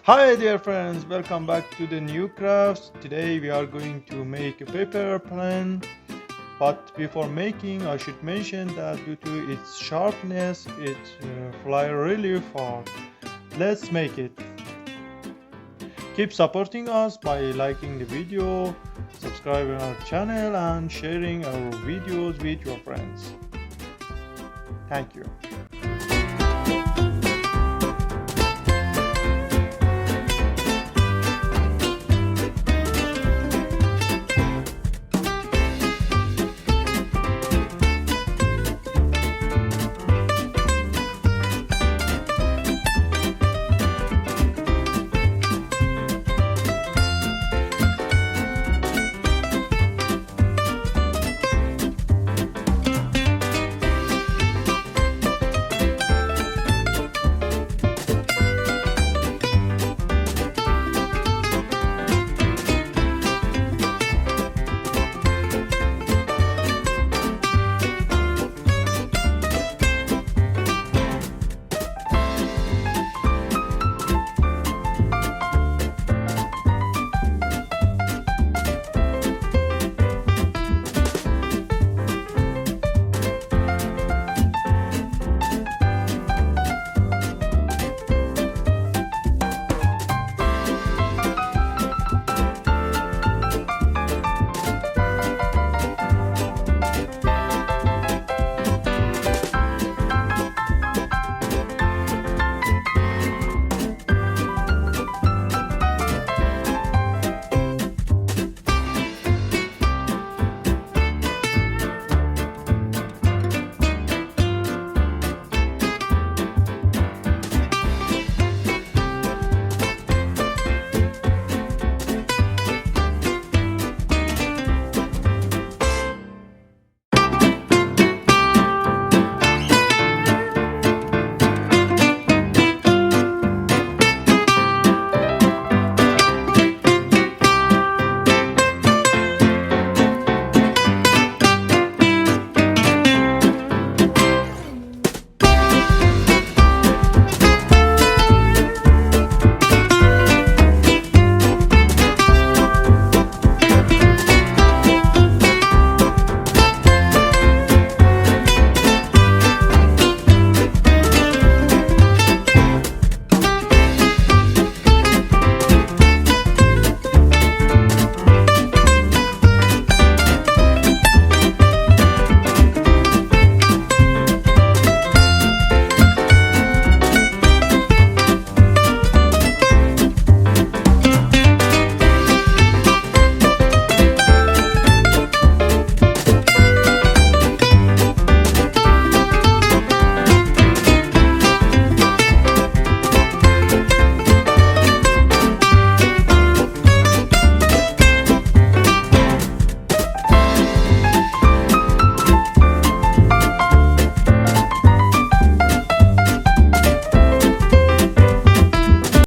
Hi dear friends, welcome back to the new crafts. Today we are going to make a paper plane. But before making, I should mention that due to its sharpness, it fly really far. Let's make it. Keep supporting us by liking the video, subscribing our channel and sharing our videos with your friends. Thank you.